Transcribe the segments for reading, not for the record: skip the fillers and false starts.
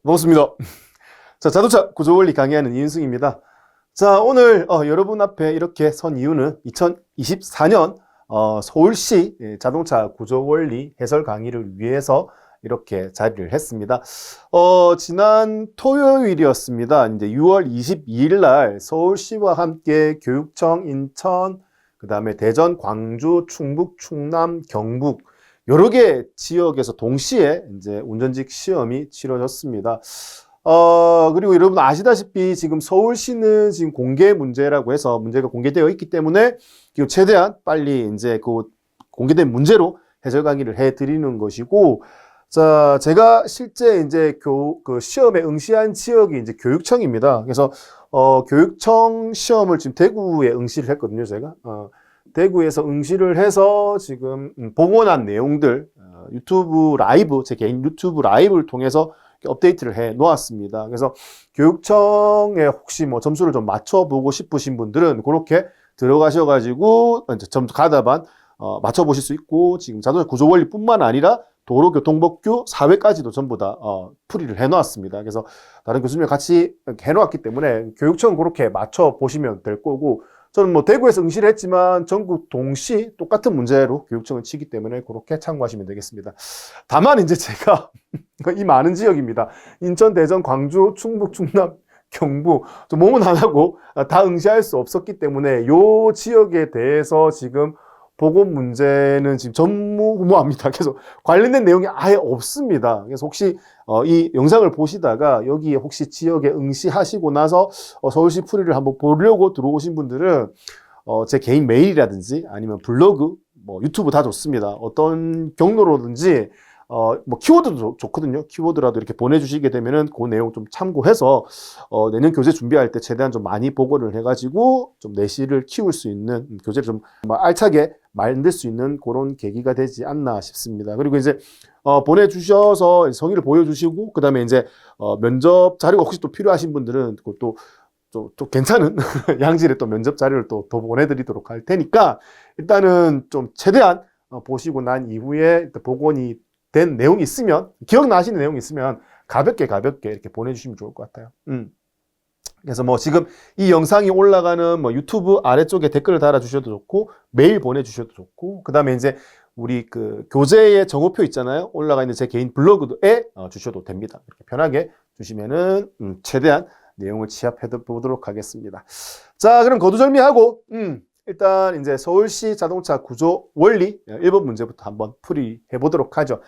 반갑습니다. 자, 자동차 구조원리 강의하는 이은승입니다. 자, 오늘 여러분 앞에 이렇게 선 이유는 2024년 서울시 자동차 구조원리 해설 강의를 위해서 이렇게 자리를 했습니다. 지난 토요일이었습니다. 이제 6월 22일 날 서울시와 함께 교육청, 인천, 그 다음에 대전, 광주, 충북, 충남, 경북 여러 개 지역에서 동시에 이제 운전직 시험이 치러졌습니다. 그리고 여러분 아시다시피 지금 서울시는 지금 공개 문제라고 해서 문제가 공개되어 있기 때문에 최대한 빨리 이제 그 공개된 문제로 해설 강의를 해 드리는 것이고, 자, 제가 실제 이제 그 시험에 응시한 지역이 이제 교육청입니다. 그래서 교육청 시험을 지금 대구에 응시를 했거든요, 제가. 대구에서 응시를 해서 지금 복원한 내용들 유튜브 라이브, 제 개인 유튜브 라이브를 통해서 업데이트를 해 놓았습니다. 그래서 교육청에 혹시 뭐 점수를 좀 맞춰보고 싶으신 분들은 그렇게 들어가셔가지고 이제 점수 가다반 맞춰보실 수 있고, 지금 자동차 구조 원리뿐만 아니라 도로교통법규 사회까지도 전부 다 풀이를 해 놓았습니다. 그래서 다른 교수님과 같이 해 놓았기 때문에 교육청 그렇게 맞춰보시면 될 거고, 저는 뭐 대구에서 응시를 했지만 전국 동시 똑같은 문제로 교육청을 치기 때문에 그렇게 참고하시면 되겠습니다. 다만 이제 제가 이 많은 지역입니다. 인천, 대전, 광주, 충북, 충남, 경북 몸은 안 하고 다 응시할 수 없었기 때문에 요 지역에 대해서 지금 보건 문제는 지금 전무후무합니다. 그래서 관련된 내용이 아예 없습니다. 그래서 혹시 이 영상을 보시다가 여기에 혹시 지역에 응시하시고 나서 서울시 풀이를 한번 보려고 들어오신 분들은 제 개인 메일이라든지 아니면 블로그, 뭐 유튜브 다 좋습니다. 어떤 경로로든지 뭐 키워드도 좋거든요. 키워드라도 이렇게 보내주시게 되면은 그 내용 좀 참고해서 내년 교재 준비할 때 최대한 좀 많이 보고를 해가지고 좀 내실을 키울 수 있는 교재를 좀 알차게 만들 수 있는 그런 계기가 되지 않나 싶습니다. 그리고 이제 보내주셔서 성의를 보여주시고, 그 다음에 이제 면접 자료가 혹시 또 필요하신 분들은 그것도 또 괜찮은 양질의 또 면접 자료를 또 더 보내드리도록 할 테니까, 일단은 좀 최대한 보시고 난 이후에 복원이 된 내용이 있으면, 기억나시는 내용이 있으면 가볍게 이렇게 보내주시면 좋을 것 같아요. 그래서 뭐 지금 이 영상이 올라가는 뭐 유튜브 아래쪽에 댓글을 달아주셔도 좋고, 메일 보내주셔도 좋고, 그 다음에 이제 우리 그 교재의 정오표 있잖아요. 올라가 있는 제 개인 블로그에 주셔도 됩니다. 이렇게 편하게 주시면은 최대한 내용을 취합해 보도록 하겠습니다. 자, 그럼 거두절미하고 일단 이제 서울시 자동차 구조 원리 1번 문제부터 한번 풀이해 보도록 하죠.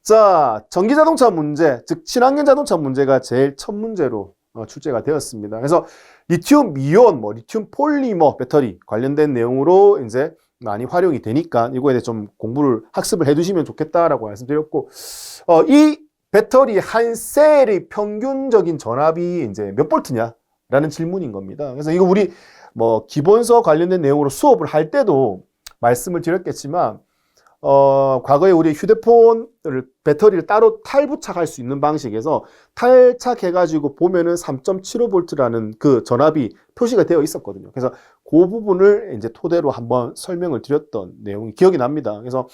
자, 전기자동차 문제, 즉 친환경 자동차 문제가 제일 첫 문제로 출제가 되었습니다. 그래서 리튬 이온, 뭐 리튬 폴리머 배터리 관련된 내용으로 이제 많이 활용이 되니까 이거에 대해 좀 공부를 학습을 해두시면 좋겠다라고 말씀드렸고, 이 배터리 한 셀의 평균적인 전압이 이제 몇 볼트냐라는 질문인 겁니다. 그래서 이거 우리 뭐 기본서 관련된 내용으로 수업을 할 때도 말씀을 드렸겠지만, 과거에 우리 휴대폰을 배터리를 따로 탈부착할 수 있는 방식에서 탈착해가지고 보면은 3.75V라는 그 전압이 표시가 되어 있었거든요. 그래서 그 부분을 이제 토대로 한번 설명을 드렸던 내용이 기억이 납니다. 그래서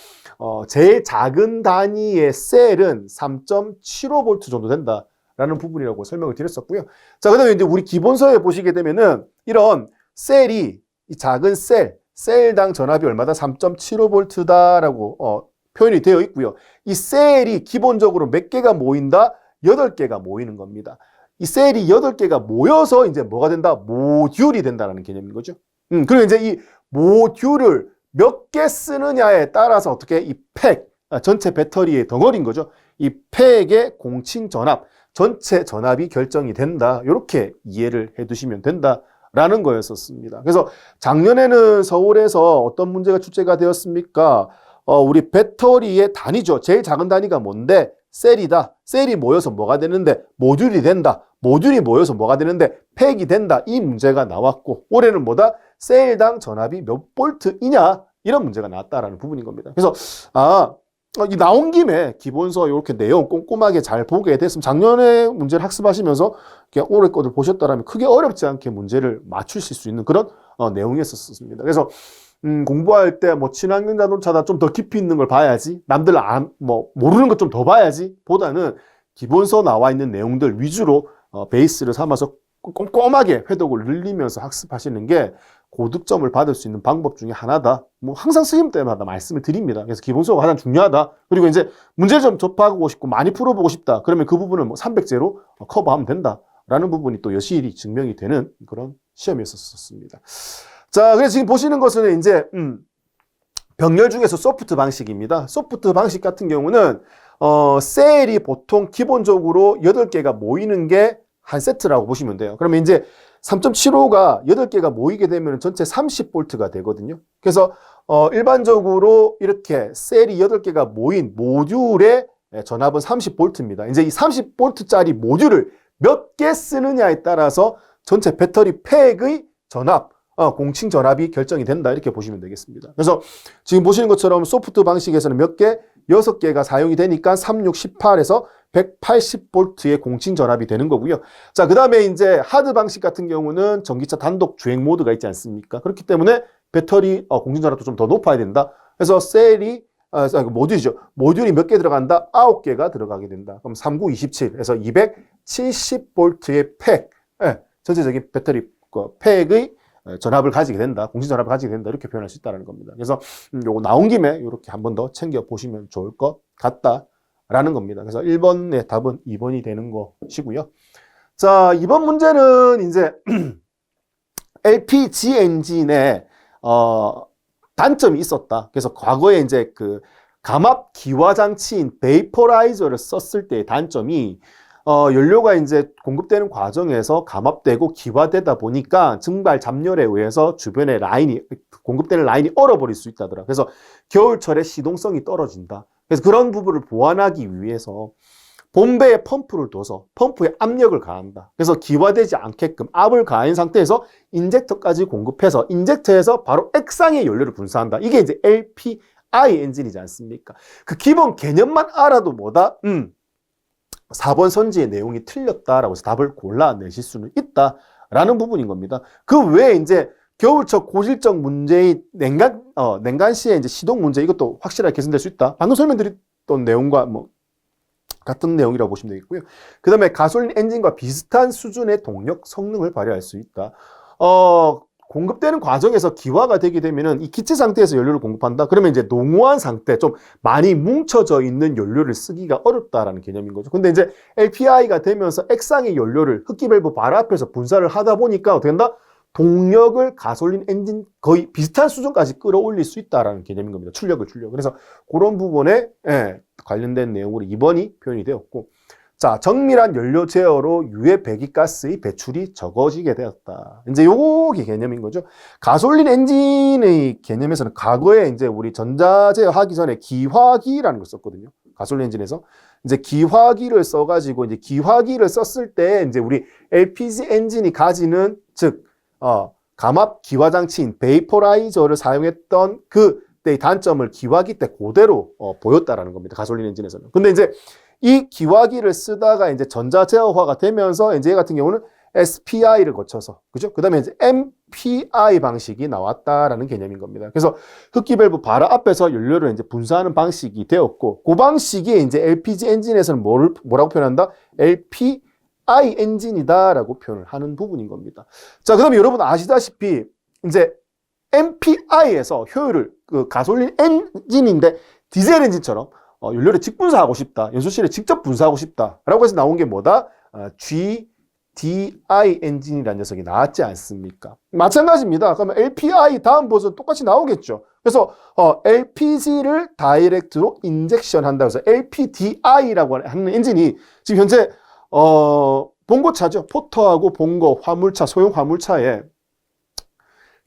제일 작은 단위의 셀은 3.75V 정도 된다라는 부분이라고 설명을 드렸었고요. 자, 그다음에 이제 우리 기본서에 보시게 되면은 이런 셀이, 이 작은 셀당 전압이 얼마다? 3.75V다라고 표현이 되어 있고요. 이 셀이 기본적으로 몇 개가 모인다? 8개가 모이는 겁니다. 이 셀이 8개가 모여서 이제 뭐가 된다? 모듈이 된다는 개념인 거죠. 그리고 이제 이 모듈을 몇 개 쓰느냐에 따라서 어떻게 이 팩, 전체 배터리의 덩어리인 거죠. 이 팩의 공칭 전압, 전체 전압이 결정이 된다. 이렇게 이해를 해 두시면 된다. 라는 거였었습니다. 그래서 작년에는 서울에서 어떤 문제가 출제가 되었습니까? 우리 배터리의 단위죠. 제일 작은 단위가 뭔데? 셀이다. 셀이 모여서 뭐가 되는데? 모듈이 된다. 모듈이 모여서 뭐가 되는데? 팩이 된다. 이 문제가 나왔고, 올해는 뭐다? 셀당 전압이 몇 볼트이냐? 이런 문제가 나왔다라는 부분인 겁니다. 그래서 이 나온 김에 기본서 이렇게 내용 꼼꼼하게 잘 보게 됐으면, 작년에 문제를 학습하시면서 올해 것을 보셨다면 크게 어렵지 않게 문제를 맞추실 수 있는 그런 내용이었습니다. 그래서 공부할 때 뭐 친환경 자동차다 좀 더 깊이 있는 걸 봐야지, 남들 모르는 것 좀 더 봐야지 보다는 기본서 나와 있는 내용들 위주로 베이스를 삼아서 꼼꼼하게 회독을 늘리면서 학습하시는 게 고득점을 받을 수 있는 방법 중에 하나다. 뭐 항상 스님 때마다 말씀을 드립니다. 그래서 기본서가 가장 중요하다. 그리고 이제 문제를 좀 접하고 싶고 많이 풀어보고 싶다. 그러면 그 부분을 뭐 300제로 커버하면 된다. 라는 부분이 또 여실히 증명이 되는 그런 시험이었었습니다. 자, 그래서 지금 보시는 것은 이제 병렬 중에서 소프트 방식입니다. 소프트 방식 같은 경우는 셀이 보통 기본적으로 8개가 모이는 게 한 세트라고 보시면 돼요. 그러면 이제 3.75가 8개가 모이게 되면 전체 30볼트가 되거든요. 그래서 일반적으로 이렇게 셀이 8개가 모인 모듈의 전압은 30볼트입니다. 이제 이 30볼트짜리 모듈을 몇 개 쓰느냐에 따라서 전체 배터리 팩의 전압, 공칭 전압이 결정이 된다. 이렇게 보시면 되겠습니다. 그래서 지금 보시는 것처럼 소프트 방식에서는 몇 개? 6개가 사용이 되니까 36, 18에서 180볼트의 공칭 전압이 되는 거고요. 자, 그 다음에 이제 하드 방식 같은 경우는 전기차 단독 주행 모드가 있지 않습니까? 그렇기 때문에 배터리 공칭 전압도 좀 더 높아야 된다. 그래서 셀이 모듈이죠. 모듈이 몇 개 들어간다? 9개가 들어가게 된다. 그럼 39, 27에서 270볼트의 팩, 전체적인 배터리 팩의 전압을 가지게 된다. 공칭 전압을 가지게 된다. 이렇게 표현할 수 있다는 겁니다. 그래서 요거 나온 김에 이렇게 한 번 더 챙겨 보시면 좋을 것 같다라는 겁니다. 그래서 1번의 답은 2번이 되는 것이고요. 자, 이번 문제는 이제 LPG 엔진에 단점이 있었다. 그래서 과거에 이제 그 감압 기화 장치인 베이퍼라이저를 썼을 때의 단점이 연료가 이제 공급되는 과정에서 감압되고 기화되다 보니까 증발 잡열에 의해서 주변의 라인이, 공급되는 라인이 얼어버릴 수 있다더라. 그래서 겨울철에 시동성이 떨어진다. 그래서 그런 부분을 보완하기 위해서 본배에 펌프를 둬서 펌프에 압력을 가한다. 그래서 기화되지 않게끔 압을 가한 상태에서 인젝터까지 공급해서 인젝터에서 바로 액상의 연료를 분사한다. 이게 이제 LPI 엔진이지 않습니까? 그 기본 개념만 알아도 뭐다? 4번 선지의 내용이 틀렸다라고 해서 답을 골라내실 수는 있다라는 부분인 겁니다. 그 외에 이제 겨울철 고질적 문제의 냉간 시에 이제 시동 문제, 이것도 확실하게 개선될 수 있다. 방금 설명드렸던 내용과 뭐 같은 내용이라고 보시면 되겠고요. 그 다음에 가솔린 엔진과 비슷한 수준의 동력 성능을 발휘할 수 있다. 공급되는 과정에서 기화가 되게 되면은 이 기체 상태에서 연료를 공급한다. 그러면 이제 농후한 상태, 좀 많이 뭉쳐져 있는 연료를 쓰기가 어렵다라는 개념인 거죠. 근데 이제 LPI가 되면서 액상의 연료를 흡기 밸브 바로 앞에서 분사를 하다 보니까 어떻게 된다? 동력을 가솔린 엔진 거의 비슷한 수준까지 끌어올릴 수 있다라는 개념인 겁니다. 출력을. 그래서 그런 부분에 관련된 내용으로 2번이 표현이 되었고, 자, 정밀한 연료 제어로 유해 배기가스의 배출이 적어지게 되었다. 이제 요게 개념인 거죠. 가솔린 엔진의 개념에서는 과거에 이제 우리 전자 제어하기 전에 기화기라는 걸 썼거든요. 가솔린 엔진에서. 이제 기화기를 써가지고 이제 기화기를 썼을 때 이제 우리 LPG 엔진이 가지는 즉, 감압 기화 장치인 베이퍼라이저를 사용했던 그때의 단점을 기화기 때 그대로 보였다라는 겁니다. 가솔린 엔진에서는. 근데 이제 이 기화기를 쓰다가 이제 전자 제어화가 되면서 이제 얘 같은 경우는 SPI를 거쳐서, 그죠? 그 다음에 이제 MPI 방식이 나왔다라는 개념인 겁니다. 그래서 흡기 밸브 바로 앞에서 연료를 이제 분사하는 방식이 되었고, 그 방식이 이제 LPG 엔진에서는 뭐라고 표현한다? LPI 엔진이다라고 표현을 하는 부분인 겁니다. 자, 그 다음에 여러분 아시다시피 이제 MPI에서 효율을, 가솔린 엔진인데 디젤 엔진처럼 연료를 직분사하고 싶다, 연소실에 직접 분사하고 싶다라고 해서 나온 게 뭐다? GDI 엔진이라는 녀석이 나왔지 않습니까? 마찬가지입니다. 그러면 LPI 다음 버전 똑같이 나오겠죠. 그래서 LPG를 다이렉트로 인젝션 한다고 해서 LPDI라고 하는 엔진이 지금 현재 봉고차죠. 포터하고 봉고, 화물차, 소형 화물차에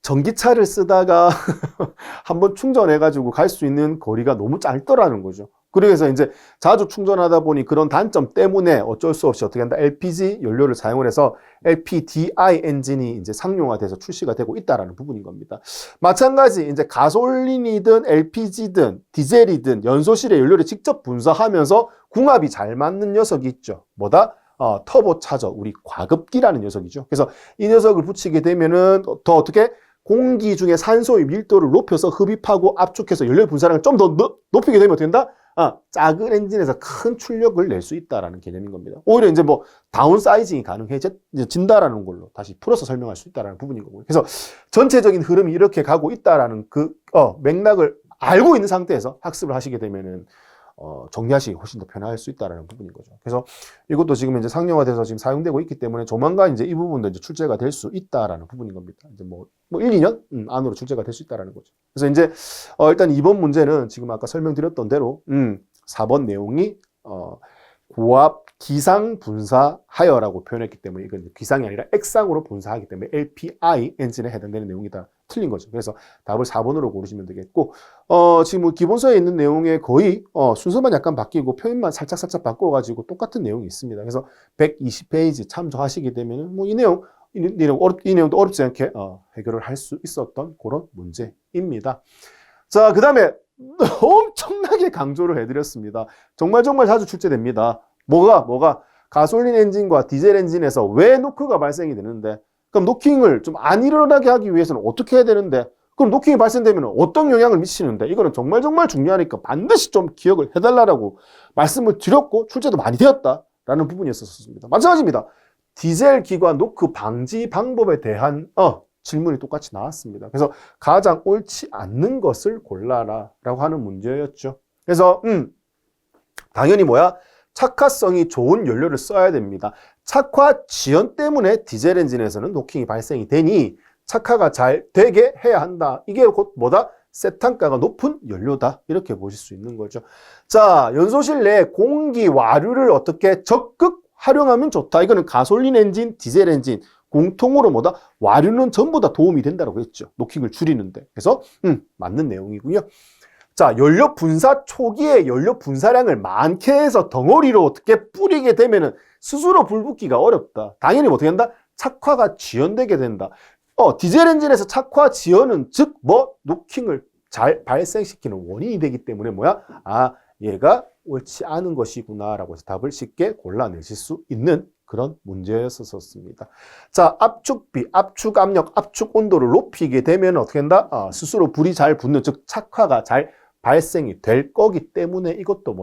전기차를 쓰다가 한번 충전해가지고 갈 수 있는 거리가 너무 짧더라는 거죠. 그래서 이제 자주 충전하다 보니 그런 단점 때문에 어쩔 수 없이 어떻게 한다? LPG 연료를 사용을 해서 LPDI 엔진이 이제 상용화돼서 출시가 되고 있다라는 부분인 겁니다. 마찬가지 이제 가솔린이든 LPG든 디젤이든 연소실에 연료를 직접 분사하면서 궁합이 잘 맞는 녀석이 있죠. 뭐다? 터보 차저, 우리 과급기라는 녀석이죠. 그래서 이 녀석을 붙이게 되면은 더 어떻게 공기 중에 산소의 밀도를 높여서 흡입하고 압축해서 연료 분사량을 좀 더 높이게 되면 어떻게 된다? 작은 엔진에서 큰 출력을 낼 수 있다라는 개념인 겁니다. 오히려 이제 뭐 다운사이징이 가능해진다라는 걸로 다시 풀어서 설명할 수 있다라는 부분인 거고요. 그래서 전체적인 흐름이 이렇게 가고 있다라는 그 맥락을 알고 있는 상태에서 학습을 하시게 되면은 정리하시기 훨씬 더 편할 수 있다라는 부분인 거죠. 그래서 이것도 지금 이제 상용화돼서 지금 사용되고 있기 때문에 조만간 이제 이 부분도 이제 출제가 될 수 있다라는 부분인 겁니다. 이제 뭐 1, 2년 안으로 출제가 될 수 있다라는 거죠. 그래서 이제 일단 이번 문제는 지금 아까 설명드렸던 대로 4번 내용이 고압 기상 분사하여라고 표현했기 때문에 이건 기상이 아니라 액상으로 분사하기 때문에 LPI 엔진에 해당되는 내용이다. 틀린 거죠. 그래서 답을 4번으로 고르시면 되겠고 지금 뭐 기본서에 있는 내용에 거의 순서만 약간 바뀌고 표현만 살짝 바꿔가지고 똑같은 내용이 있습니다. 그래서 120페이지 참조하시게 되면 뭐 이 내용도 어렵지 않게 해결을 할 수 있었던 그런 문제입니다. 자, 그 다음에 엄청나게 강조를 해드렸습니다. 정말 자주 출제됩니다. 뭐가 가솔린 엔진과 디젤 엔진에서 왜 노크가 발생이 되는데, 그럼 노킹을 좀 안 일어나게 하기 위해서는 어떻게 해야 되는데, 그럼 노킹이 발생되면 어떤 영향을 미치는데, 이거는 정말 중요하니까 반드시 좀 기억을 해달라고 말씀을 드렸고 출제도 많이 되었다라는 부분이었었습니다. 마찬가지입니다. 디젤 기관 노크 방지 방법에 대한 질문이 똑같이 나왔습니다. 그래서 가장 옳지 않는 것을 골라라 라고 하는 문제였죠. 그래서 당연히 착화성이 좋은 연료를 써야 됩니다. 착화 지연 때문에 디젤 엔진에서는 노킹이 발생이 되니 착화가 잘 되게 해야 한다. 이게 곧 세탄가가 높은 연료다. 이렇게 보실 수 있는 거죠. 자, 연소실 내 공기 와류를 어떻게 적극 활용하면 좋다. 이거는 가솔린 엔진, 디젤 엔진 공통으로 와류는 전부 다 도움이 된다고 했죠. 노킹을 줄이는데. 그래서 맞는 내용이고요. 자, 연료 분사 초기에 연료 분사량을 많게 해서 덩어리로 어떻게 뿌리게 되면은 스스로 불붙기가 어렵다. 당연히 어떻게 한다? 착화가 지연되게 된다. 디젤 엔진에서 착화 지연은 즉 노킹을 잘 발생시키는 원인이 되기 때문에 얘가 옳지 않은 것이구나라고 해서 답을 쉽게 골라내실 수 있는 그런 문제였었습니다. 자, 압축비, 압축 압력, 압축 온도를 높이게 되면 어떻게 된다? 스스로 불이 잘 붙는, 즉 착화가 잘 발생이 될 거기 때문에 이것도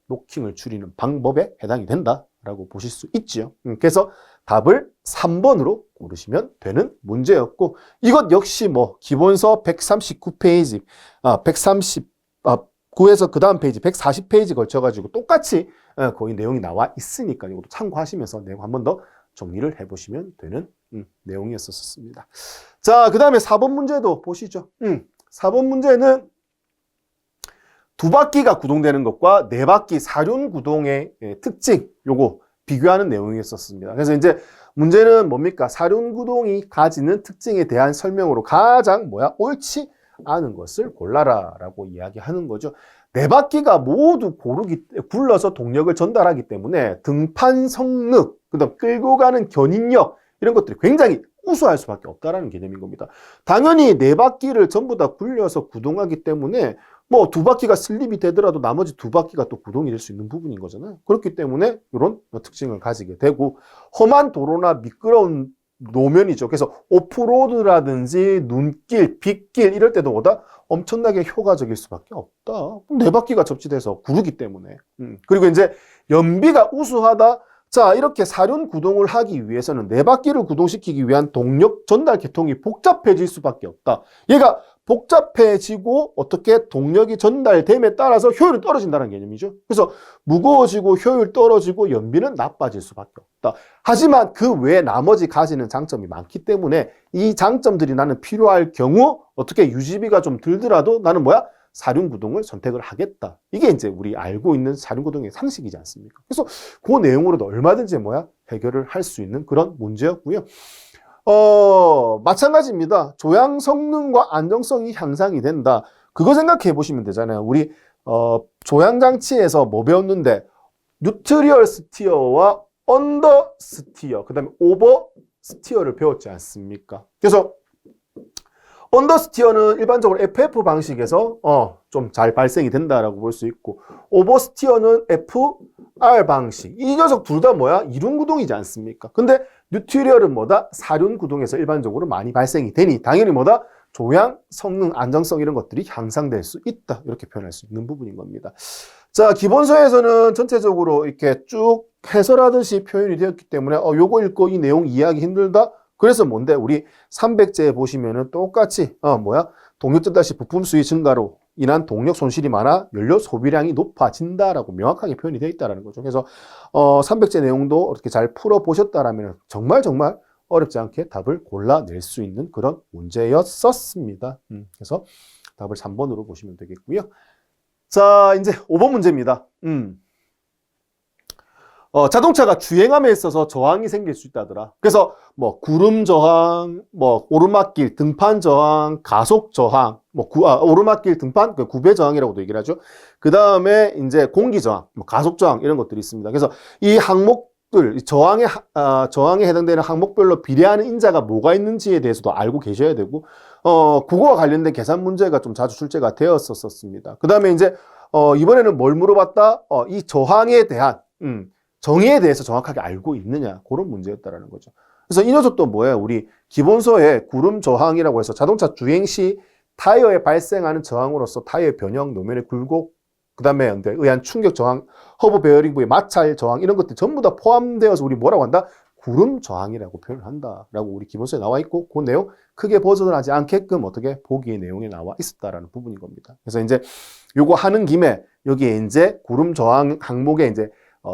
노킹을 줄이는 방법에 해당이 된다라고 보실 수 있지요. 그래서 답을 3번으로 고르시면 되는 문제였고, 이것 역시 기본서 139페이지, 139에서 그 다음 페이지 140페이지 걸쳐가지고 똑같이 거의 내용이 나와 있으니까 이것도 참고하시면서 내용 한 번 더 정리를 해보시면 되는 내용이었었습니다. 자, 그 다음에 4번 문제도 보시죠. 4번 문제는 2바퀴가 구동되는 것과 4바퀴 사륜 구동의 특징, 요거 비교하는 내용이었었습니다. 그래서 이제 문제는 뭡니까? 사륜 구동이 가지는 특징에 대한 설명으로 가장 옳지 않은 것을 골라라 라고 이야기하는 거죠. 4바퀴가 모두 굴러서 동력을 전달하기 때문에 등판 성능, 그다음 끌고 가는 견인력 이런 것들이 굉장히 우수할 수밖에 없다라는 개념인 겁니다. 당연히 4바퀴를 전부 다 굴려서 구동하기 때문에 2바퀴가 슬립이 되더라도 나머지 2바퀴가 또 구동이 될 수 있는 부분인 거잖아요. 그렇기 때문에 이런 특징을 가지게 되고, 험한 도로나 미끄러운 노면이죠. 그래서 오프로드라든지 눈길, 빗길 이럴 때도 엄청나게 효과적일 수밖에 없다. 4바퀴가 접지돼서 구르기 때문에. 그리고 이제 연비가 우수하다. 자, 이렇게 사륜 구동을 하기 위해서는 4바퀴를 구동시키기 위한 동력 전달 계통이 복잡해질 수밖에 없다. 얘가 복잡해지고 어떻게 동력이 전달됨에 따라서 효율이 떨어진다는 개념이죠. 그래서 무거워지고 효율 떨어지고 연비는 나빠질 수밖에 없다. 하지만 그 외에 나머지 가지는 장점이 많기 때문에 이 장점들이 나는 필요할 경우 어떻게 유지비가 좀 들더라도 나는 사륜 구동을 선택을 하겠다. 이게 이제 우리 알고 있는 사륜 구동의 상식이지 않습니까? 그래서 그 내용으로도 얼마든지 해결을 할 수 있는 그런 문제였고요. 마찬가지입니다. 조향 성능과 안정성이 향상이 된다. 그거 생각해 보시면 되잖아요. 우리 조향 장치에서 배웠는데 뉴트리얼 스티어와 언더 스티어, 그다음에 오버 스티어를 배웠지 않습니까? 그래서 언더 스티어는 일반적으로 FF 방식에서 좀 잘 발생이 된다라고 볼 수 있고, 오버 스티어는 FR 방식. 이 녀석 둘 다 이륜 구동이지 않습니까? 근데 뉴트리얼은 사륜 구동에서 일반적으로 많이 발생이 되니 당연히 조향, 성능, 안정성 이런 것들이 향상될 수 있다. 이렇게 표현할 수 있는 부분인 겁니다. 자, 기본서에서는 전체적으로 이렇게 쭉 해설하듯이 표현이 되었기 때문에 요거 읽고 이 내용 이해하기 힘들다? 그래서 뭔데? 우리 300제에 보시면은 똑같이 동력 증가시 부품 수요 증가로 인한 동력 손실이 많아 연료 소비량이 높아진다라고 명확하게 표현이 되어 있다는 거죠. 그래서 300제 내용도 이렇게 잘 풀어보셨다라면 정말 어렵지 않게 답을 골라낼 수 있는 그런 문제였었습니다. 그래서 답을 3번으로 보시면 되겠고요. 자, 이제 5번 문제입니다. 자동차가 주행함에 있어서 저항이 생길 수 있다더라. 그래서 구름 저항, 오르막길 등판 저항, 가속 저항, 오르막길 등판 구배 저항이라고도 얘기를 하죠. 그 다음에 이제 공기 저항, 가속 저항 이런 것들이 있습니다. 그래서 이 항목들 저항에 해당되는 항목별로 비례하는 인자가 뭐가 있는지에 대해서도 알고 계셔야 되고, 그거와 관련된 계산 문제가 좀 자주 출제가 되었었습니다. 그 다음에 이제 이번에는 뭘 물어봤다? 이 저항에 대한 정의에 대해서 정확하게 알고 있느냐, 그런 문제였다라는 거죠. 그래서 이 녀석도 뭐예요? 우리 기본서에 구름 저항이라고 해서 자동차 주행 시 타이어에 발생하는 저항으로서 타이어의 변형, 노면의 굴곡, 그 다음에 의한 충격 저항, 허브 베어링 부의 마찰 저항 이런 것들 전부 다 포함되어서 우리 뭐라고 한다? 구름 저항이라고 표현을 한다라고 우리 기본서에 나와 있고, 그 내용 크게 벗어나지 않게끔 어떻게 보기의 내용에 나와 있었다라는 부분인 겁니다. 그래서 이제 요거 하는 김에 여기에 이제 구름 저항 항목에 이제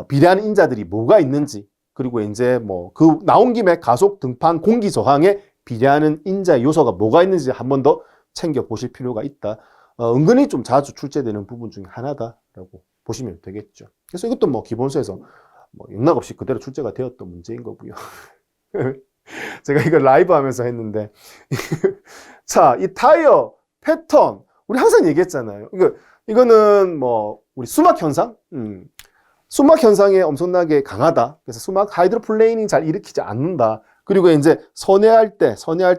비례하는 인자들이 뭐가 있는지, 그리고 이제 그 나온 김에 가속 등판 공기 저항에 비례하는 인자 요소가 뭐가 있는지 한 번 더 챙겨 보실 필요가 있다. 은근히 좀 자주 출제되는 부분 중에 하나다라고 보시면 되겠죠. 그래서 이것도 기본서에서 영락 없이 그대로 출제가 되었던 문제인 거고요. 제가 이거 라이브 하면서 했는데 자, 이 타이어 패턴 우리 항상 얘기했잖아요. 이거는 우리 수막 현상, 수막 현상에 엄청나게 강하다. 그래서 수막 하이드로플레이닝 잘 일으키지 않는다. 그리고 이제 선회할 때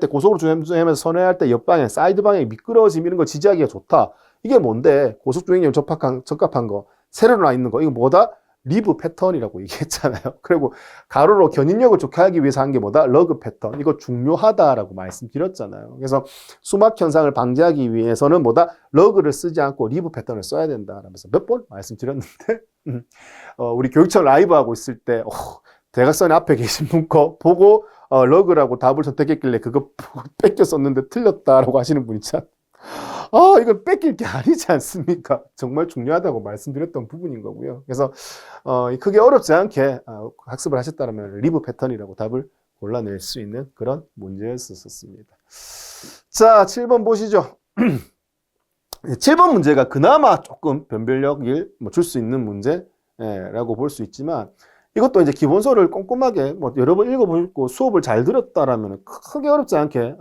고속으로 주행하면서 선회할 때 옆방향, 사이드 방향이 미끄러워짐 이런 거 지지하기가 좋다. 이게 뭔데? 고속 주행용 적합한 거, 세로로 나 있는 거. 이거 뭐다? 리브 패턴이라고 얘기했잖아요. 그리고 가로로 견인력을 좋게 하기 위해서 한 게 뭐다? 러그 패턴. 이거 중요하다라고 말씀드렸잖아요. 그래서 수막 현상을 방지하기 위해서는 뭐다? 러그를 쓰지 않고 리브 패턴을 써야 된다라면서 몇 번 말씀드렸는데 우리 교육청 라이브 하고 있을 때 대각선 앞에 계신 분 거 보고 러그라고 답을 선택했길래 그거 뺏겨 썼는데 틀렸다라고 하시는 분이 참 이건 뺏길 게 아니지 않습니까? 정말 중요하다고 말씀드렸던 부분인 거고요. 그래서 크게 어렵지 않게 학습을 하셨다면 리브 패턴이라고 답을 골라낼 수 있는 그런 문제였었습니다. 자, 7번 보시죠. 7번 문제가 그나마 조금 변별력을 줄 수 있는 문제라고 볼 수 있지만, 이것도 이제 기본서를 꼼꼼하게 여러 번 읽어보고 수업을 잘 들었다라면 크게 어렵지 않게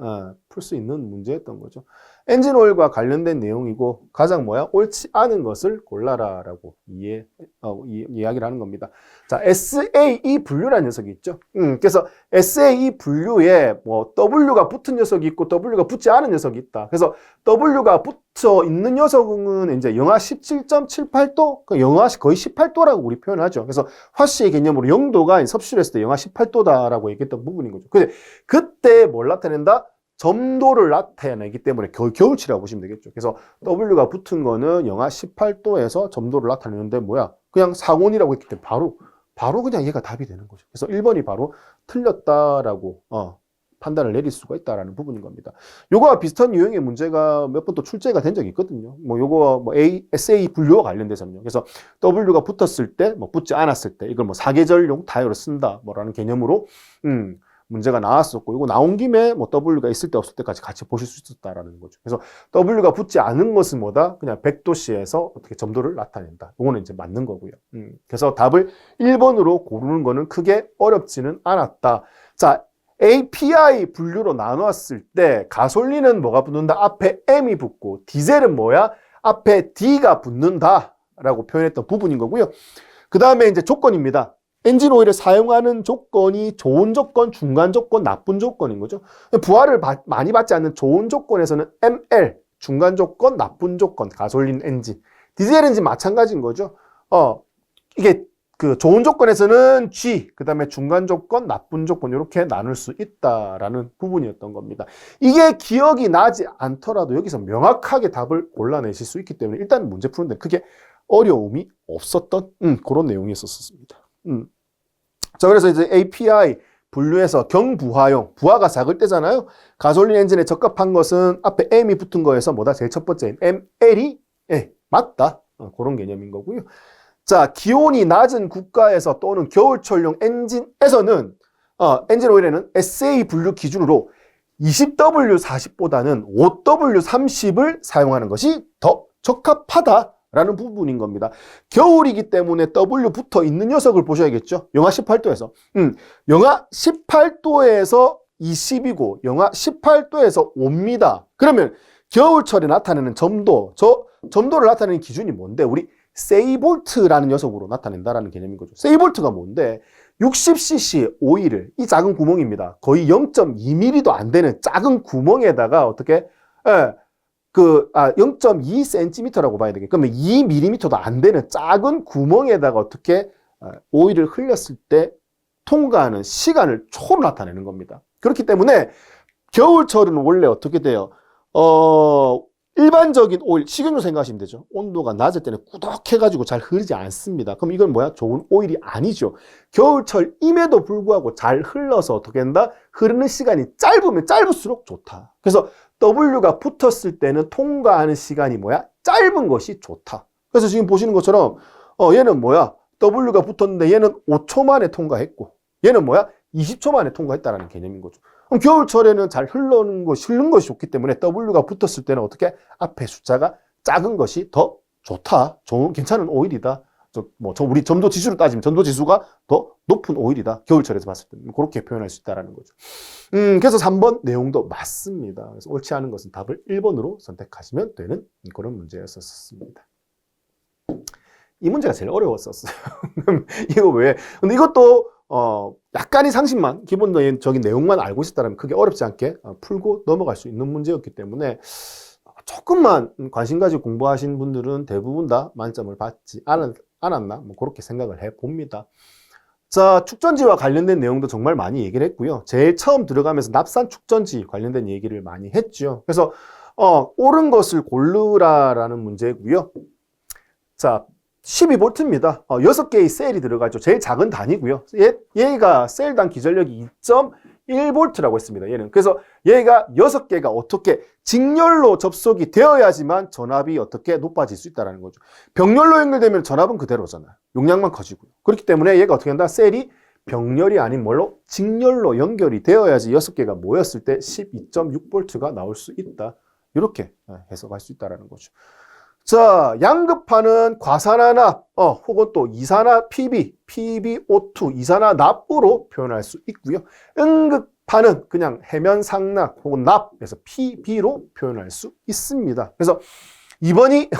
풀 수 있는 문제였던 거죠. 엔진 오일과 관련된 내용이고 가장 옳지 않은 것을 골라라라고 이야기를 하는 겁니다. 자, SAE 분류라는 녀석이 있죠. 그래서 SAE 분류에 W가 붙은 녀석이 있고 W가 붙지 않은 녀석이 있다. 그래서 W가 붙어 있는 녀석은 이제 영하 17.78도, 영하 거의 18도라고 우리 표현하죠. 그래서 화씨의 개념으로 0도가 섭씨로 했을 때 영하 18도다라고 얘기했던 부분인 거죠. 근데 그때 뭘 나타낸다? 점도를 나타내기 때문에 겨울치라고 보시면 되겠죠. 그래서 W가 붙은 거는 영하 18도에서 점도를 나타내는데 그냥 상온이라고 했기 때문에 바로 그냥 얘가 답이 되는 거죠. 그래서 1번이 바로 틀렸다라고 판단을 내릴 수가 있다라는 부분인 겁니다. 요거와 비슷한 유형의 문제가 몇 번 또 출제가 된 적이 있거든요. 요거 SA 분류와 관련돼서는요. 그래서 W가 붙었을 때, 붙지 않았을 때 이걸 사계절용 타이어를 쓴다 라는 개념으로 문제가 나왔었고, 이거 나온 김에 W가 있을 때 없을 때까지 같이 보실 수 있었다라는 거죠. 그래서 W가 붙지 않은 것은 뭐다? 그냥 100도씨에서 어떻게 점도를 나타낸다. 이거는 이제 맞는 거고요. 그래서 답을 1번으로 고르는 거는 크게 어렵지는 않았다. 자, API 분류로 나눴을 때 가솔린은 뭐가 붙는다? 앞에 M이 붙고, 디젤은 앞에 D가 붙는다 라고 표현했던 부분인 거고요. 그 다음에 이제 조건입니다. 엔진 오일을 사용하는 조건이 좋은 조건, 중간 조건, 나쁜 조건인 거죠. 부하를 많이 받지 않는 좋은 조건에서는 ML, 중간 조건, 나쁜 조건, 가솔린 엔진. 디젤 엔진 마찬가지인 거죠. 이게 그 좋은 조건에서는 G, 그 다음에 중간 조건, 나쁜 조건 이렇게 나눌 수 있다라는 부분이었던 겁니다. 이게 기억이 나지 않더라도 여기서 명확하게 답을 골라내실 수 있기 때문에 일단 문제 푸는데 크게 어려움이 없었던 그런 내용이었습니다. 자, 그래서 이제 API 분류해서 경부하용, 부하가 작을 때잖아요. 가솔린 엔진에 적합한 것은 앞에 M이 붙은 거에서 뭐다? 제일 첫 번째 ML이 맞다. 그런 개념인 거고요. 자, 기온이 낮은 국가에서 또는 겨울철용 엔진에서는 엔진 오일에는 SA 분류 기준으로 20W40보다는 5W30을 사용하는 것이 더 적합하다라는 부분인 겁니다. 겨울이기 때문에 W 붙어 있는 녀석을 보셔야겠죠. 영하 18도에서. 영하 18도에서 20이고 영하 18도에서 5입니다. 그러면 겨울철에 나타내는 점도, 저 점도를 나타내는 기준이 뭔데? 우리 세이볼트라는 녀석으로 나타낸다라는 개념인 거죠. 세이볼트가 뭔데? 60cc 오일을, 이 작은 구멍입니다. 거의 0.2mm도 안 되는 작은 구멍에다가 어떻게, 0.2cm라고 봐야 되겠네. 그러면 2mm도 안 되는 작은 구멍에다가 어떻게 오일을 흘렸을 때 통과하는 시간을 초로 나타내는 겁니다. 그렇기 때문에 겨울철은 원래 어떻게 돼요? 일반적인 오일, 식용유 생각하시면 되죠. 온도가 낮을 때는 꾸덕해가지고 잘 흐르지 않습니다. 그럼 이건 뭐야? 좋은 오일이 아니죠. 겨울철임에도 불구하고 잘 흘러서 어떻게 된다? 흐르는 시간이 짧으면 짧을수록 좋다. 그래서 W가 붙었을 때는 통과하는 시간이 뭐야? 짧은 것이 좋다. 그래서 지금 보시는 것처럼 얘는 뭐야? W가 붙었는데 얘는 5초 만에 통과했고 얘는 뭐야? 20초 만에 통과했다라는 개념인 거죠. 그럼 겨울철에는 잘 흐르는 것이 좋기 때문에 W가 붙었을 때는 어떻게? 앞에 숫자가 작은 것이 더 좋다. 좋은, 괜찮은 오일이다. 우리 점도 지수로 따지면 점도 지수가 더 높은 오일이다. 겨울철에서 봤을 때는. 그렇게 표현할 수 있다는 거죠. 그래서 3번 내용도 맞습니다. 그래서 옳지 않은 것은 답을 1번으로 선택하시면 되는 그런 문제였었습니다. 이 문제가 제일 어려웠었어요. 이거 왜? 근데 이것도 약간의 상식만, 기본적인 내용만 알고 있었다면 크게 어렵지 않게 풀고 넘어갈 수 있는 문제였기 때문에 조금만 관심 가지고 공부하신 분들은 대부분 다 만점을 받지 않았나? 뭐 그렇게 생각을 해봅니다. 자, 축전지와 관련된 내용도 정말 많이 얘기를 했고요. 제일 처음 들어가면서 납산 축전지 관련된 얘기를 많이 했죠. 그래서 옳은 것을 고르라라는 문제고요. 자, 12V입니다. 6개의 셀이 들어가죠. 제일 작은 단위고요. 얘가 셀당 기전력이 2.1V라고 했습니다. 얘는. 그래서 얘가 6개가 어떻게 직렬로 접속이 되어야지만 전압이 어떻게 높아질 수 있다는 거죠. 병렬로 연결되면 전압은 그대로잖아요. 용량만 커지고요. 그렇기 때문에 얘가 어떻게 한다? 셀이 병렬이 아닌 뭘로? 직렬로 연결이 되어야지 6개가 모였을 때 12.6V가 나올 수 있다. 이렇게 해석할 수 있다는 거죠. 자, 양극판은 과산화납, 혹은 또 이산화 PB, PbO2, 이산화납으로 표현할 수 있고요. 음극판은 그냥 해면상납 혹은 납에서 PB로 표현할 수 있습니다. 그래서 2번이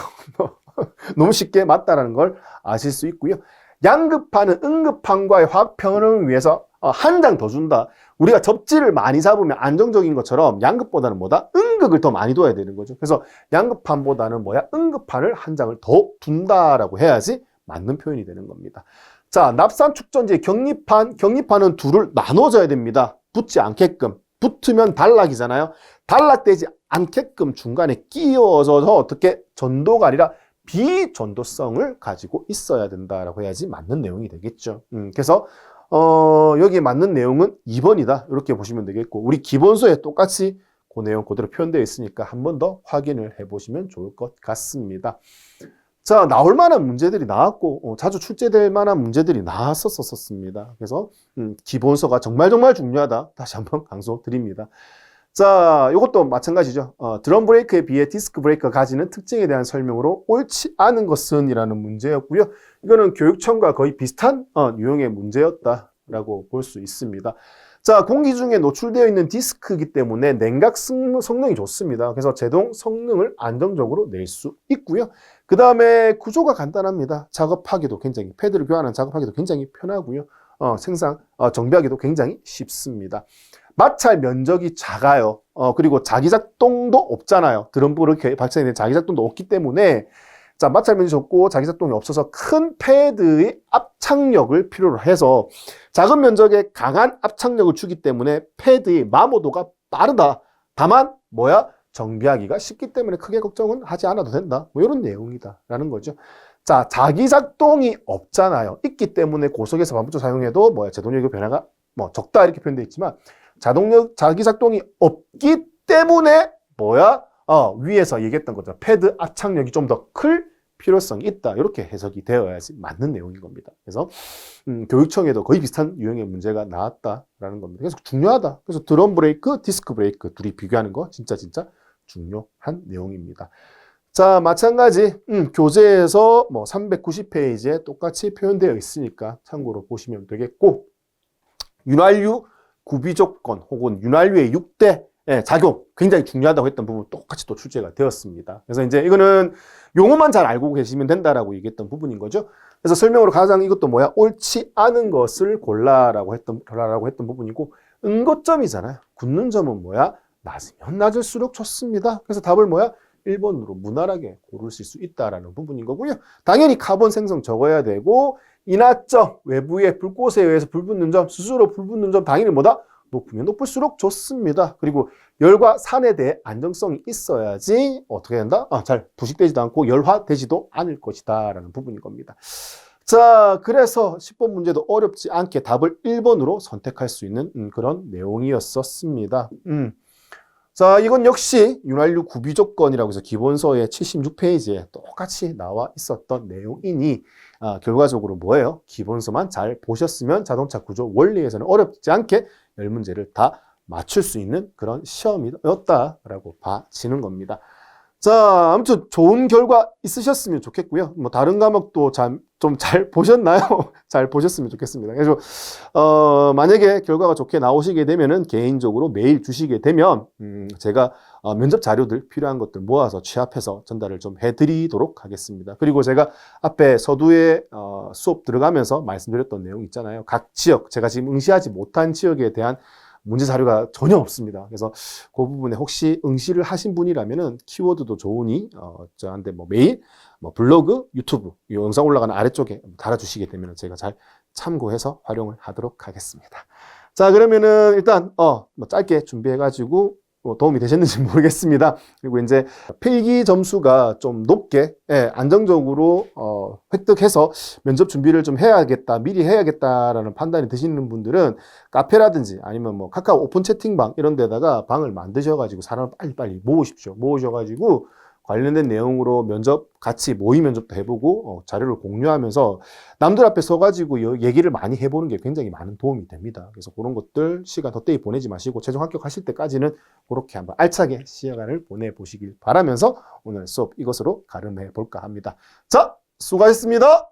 너무 쉽게 맞다라는 걸 아실 수 있고요. 양극판은 음극판과의 화학 평형을 위해서 한 장 더 준다. 우리가 접지를 많이 잡으면 안정적인 것처럼 양극보다는 뭐다? 음극을 더 많이 둬야 되는 거죠. 그래서 양극판보다는 뭐야? 음극판을 한 장을 더 둔다라고 해야지 맞는 표현이 되는 겁니다. 자, 납산 축전지의 경립판은 둘을 나눠줘야 됩니다. 붙지 않게끔. 붙으면 단락이잖아요. 단락되지 않게끔 중간에 끼워서 어떻게 전도가 아니라 비전도성을 가지고 있어야 된다라고 해야지 맞는 내용이 되겠죠. 그래서 여기에 맞는 내용은 2번이다. 이렇게 보시면 되겠고, 우리 기본서에 똑같이 그 내용 그대로 표현되어 있으니까 한 번 더 확인을 해보시면 좋을 것 같습니다. 자, 나올 만한 문제들이 나왔고, 자주 출제될 만한 문제들이 나왔었습니다. 그래서 기본서가 정말 중요하다. 다시 한번 강조드립니다. 자, 이것도 마찬가지죠. 드럼 브레이크에 비해 디스크 브레이크가 가지는 특징에 대한 설명으로 옳지 않은 것은 이라는 문제였고요. 이거는 교육청과 거의 비슷한 유형의 문제였다라고 볼 수 있습니다. 자, 공기 중에 노출되어 있는 디스크이기 때문에 냉각 성능이 좋습니다. 그래서 제동 성능을 안정적으로 낼 수 있고요. 그 다음에 구조가 간단합니다. 작업하기도 굉장히, 패드를 교환하는 작업하기도 굉장히 편하고요. 정비하기도 굉장히 쉽습니다. 마찰 면적이 작아요. 그리고 자기작동도 없잖아요. 드럼 브레이크에 발생된 자기작동도 없기 때문에 자, 마찰면이 적고 자기작동이 없어서 큰 패드의 압착력을 필요로 해서 작은 면적에 강한 압착력을 주기 때문에 패드의 마모도가 빠르다. 다만 뭐야? 정비하기가 쉽기 때문에 크게 걱정은 하지 않아도 된다. 뭐 이런 내용이다 라는 거죠. 자, 자기작동이 없잖아요. 있기 때문에 고속에서 반복적으로 사용해도 뭐야? 제동력의 변화가 뭐 적다 이렇게 표현되어 있지만 자기작동이 없기 때문에 뭐야? 위에서 얘기했던 거죠. 패드 압착력이 좀 더 클 필요성이 있다. 이렇게 해석이 되어야지 맞는 내용인 겁니다. 그래서 교육청에도 거의 비슷한 유형의 문제가 나왔다라는 겁니다. 그래서 중요하다. 그래서 드럼 브레이크, 디스크 브레이크 둘이 비교하는 거 진짜 중요한 내용입니다. 자, 마찬가지 교재에서 뭐 390페이지에 똑같이 표현되어 있으니까 참고로 보시면 되겠고, 윤활유 구비 조건 혹은 윤활유의 6대 작용 굉장히 중요하다고 했던 부분 똑같이 또 출제가 되었습니다. 그래서 이제 이거는 용어만 잘 알고 계시면 된다라고 얘기했던 부분인 거죠. 그래서 설명으로 가장 이것도 뭐야? 옳지 않은 것을 골라라고 했던 부분이고, 응고점이잖아요. 굳는 점은 뭐야? 낮으면 낮을수록 좋습니다. 그래서 답을 뭐야? 1번으로 무난하게 고르실 수 있다라는 부분인 거고요. 당연히 카본 생성 적어야 되고, 인화점, 외부의 불꽃에 의해서 불 붙는 점, 스스로 불 붙는 점 당연히 뭐다? 높으면 높을수록 좋습니다. 그리고 열과 산에 대해 안정성이 있어야지 어떻게 된다? 잘 부식되지도 않고 열화되지도 않을 것이다 라는 부분인 겁니다. 자, 그래서 10번 문제도 어렵지 않게 답을 1번으로 선택할 수 있는 그런 내용이었었습니다. 자, 이건 역시 윤활유 구비 조건이라고 해서 기본서의 76페이지에 똑같이 나와 있었던 내용이니 결과적으로 뭐예요? 기본서만 잘 보셨으면 자동차 구조 원리에서는 어렵지 않게 10문제를 다 맞출 수 있는 그런 시험이었다라고 봐지는 겁니다. 자, 아무튼 좋은 결과 있으셨으면 좋겠고요. 뭐 다른 과목도 좀 잘 보셨나요? 잘 보셨으면 좋겠습니다. 그래서 만약에 결과가 좋게 나오시게 되면은 개인적으로 메일 주시게 되면 제가 면접 자료들 필요한 것들 모아서 취합해서 전달을 좀 해드리도록 하겠습니다. 그리고 제가 앞에 서두에 수업 들어가면서 말씀드렸던 내용 있잖아요. 각 지역, 제가 지금 응시하지 못한 지역에 대한 문제 자료가 전혀 없습니다. 그래서 그 부분에 혹시 응시를 하신 분이라면은 키워드도 좋으니 저한테 뭐 메일, 뭐 블로그, 유튜브 이 영상 올라가는 아래쪽에 달아주시게 되면 제가 잘 참고해서 활용을 하도록 하겠습니다. 자, 그러면은 일단 뭐 짧게 준비해가지고 도움이 되셨는지 모르겠습니다. 그리고 이제 필기 점수가 좀 높게 안정적으로 획득해서 면접 준비를 좀 해야겠다, 미리 해야겠다라는 판단이 드시는 분들은 카페라든지 아니면 뭐 카카오 오픈 채팅방 이런 데다가 방을 만드셔가지고 사람을 빨리빨리 모으십시오. 모으셔가지고 관련된 내용으로 면접 같이 모의 면접도 해보고 자료를 공유하면서 남들 앞에 서가지고 얘기를 많이 해보는 게 굉장히 많은 도움이 됩니다. 그래서 그런 것들 시간 덧대히 보내지 마시고 최종 합격하실 때까지는 그렇게 한번 알차게 시간을 보내보시길 바라면서 오늘 수업 이것으로 가름해 볼까 합니다. 자, 수고하셨습니다.